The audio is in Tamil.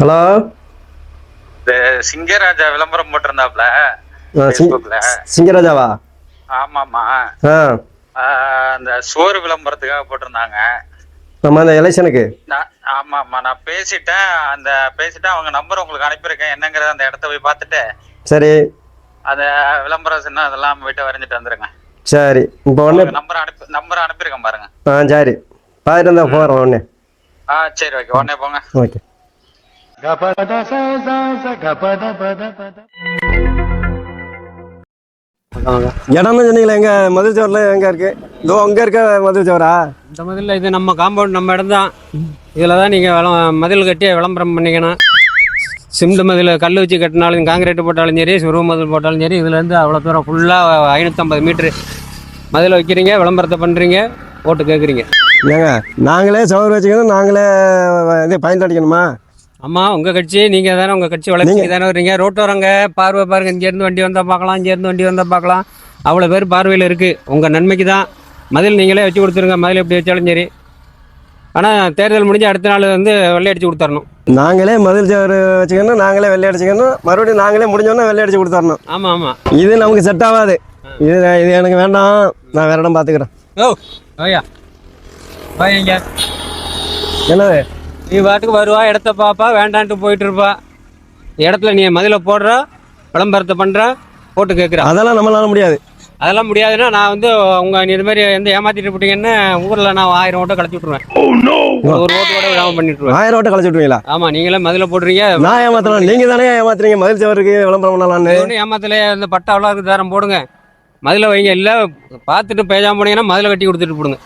ஹலோ. சிங்கராஜா விளம்பரம் போட்டிருந்தாப்ல சிங்கராஜாவா? ஆமாமா. ஆ, அந்த சோறு விளம்பரத்துக்காக போட்டிருந்தாங்க. நம்ம அந்த எலெக்ஷனுக்கு. ஆமாமா, நான் பேசிட்டேன். அவங்க நம்பர் உங்களுக்கு அனுப்பியிருக்கேன். என்னங்கிறத அந்த இடத்த போய் பார்த்துட்டு சரி. அந்த விளம்பரம் சின்ன அதெல்லாம் போயிட்டு வரைஞ்சிட்டு வந்துருங்க. சரி, இப்போ ஒன்று நம்பர் அனுப்பியிருக்கேன் பாருங்க. சரி, பார்த்துட்டு இருந்தால் போகிறோம் ஒன்று. சரி, ஓகே, உடனே போங்க. ஓகே. இடம்னு சொன்னீங்களா? எங்க மதுரை சோரில் எங்கே இருக்கு? இதோ அங்கே இருக்க மதுரை சோரா? இந்த மதில் இது நம்ம காம்பவுண்ட், நம்ம இடம் தான். இதில் தான் நீங்கள் மதில் கட்டி விளம்பரம் பண்ணிக்கணும். சிமெண்ட் மதில் கல் வச்சு கட்டினாலும், காங்கிரீட் போட்டாலும் சரி, சுருவ மதில் போட்டாலும் சரி, இதுலேருந்து அவ்வளோ தூரம் ஃபுல்லாக 550 மீட்ரு மதில் வைக்கிறீங்க, விளம்பரத்தை பண்ணுறீங்க, ஓட்டு கேட்குறீங்க. ஏங்க நாங்களே சோறு வச்சுக்கணும், நாங்களே இது பயன் அடிக்கணுமா? ஆமாம், உங்கள் கட்சி நீங்கள் தானே, உங்கள் கட்சி வளர்ச்சி தானே வர்றீங்க. ரோட்டோரங்க பார்வை பாருங்கள், இங்கேருந்து வண்டி வந்தால் பார்க்கலாம், இங்கேருந்து வண்டி வந்தால் பார்க்கலாம். அவ்வளோ பேர் பார்வையில் இருக்குது. உங்கள் நன்மைக்கு தான் மதில் நீங்களே வச்சு கொடுத்துருங்க. மதில் எப்படி வச்சாலும் சரி. ஆனால் தேர்தல் முடிஞ்சு அடுத்த நாள் வந்து வெள்ளை அடித்து கொடுத்துடணும். நாங்களே மதில் சோறு வச்சுக்கணும், நாங்களே வெள்ளை அடிச்சுக்கணும், மறுபடியும் நாங்களே முடிஞ்சோன்னா வெள்ளை அடிச்சு கொடுத்துடணும். ஆமாம் ஆமாம், இது நமக்கு செட் ஆகாது. இது எனக்கு வேண்டாம், நான் வேற இடம் பார்த்துக்கிறேன். ஓயா ஓய்யா, என்னது? நீ பாட்டுக்கு வருவா, இடத்த பார்ப்பா, வேண்டான்ட்டு போயிட்டு இருப்பா. இடத்துல நீ மதில போடுற, விளம்பரத்தை பண்ணுற, போட்டு கேட்குற. அதெல்லாம் நம்மளால முடியாது. அதெல்லாம் முடியாதுன்னா நான் வந்து நீ இது மாதிரி எந்த ஏமாத்திட்டு போட்டீங்கன்னு ஊரில் நான் 1000 ஓட்டை கழிச்சு விட்ருவேன். ஒரு ஓட்டு கூட விடாமல் பண்ணிட்டுருவேன். 1000 ஓட்டை கழிச்சு விட்டுருவீங்களா? ஆமாம், நீங்களே மதில போடுறீங்க. நான் ஏமாத்தலாம், நீங்கள் தானே ஏமாத்துறீங்க. மதில் சவருக்கு விளம்பரம் பண்ணலான்னு ஒன்றும் ஏமாத்தல. இந்த பட்டா அவ்வளோ தாரம் போடுங்க, மதில வைங்க. இல்லை பார்த்துட்டு பேசாமல் போனீங்கன்னா மதில கட்டி கொடுத்துட்டு போடுங்க.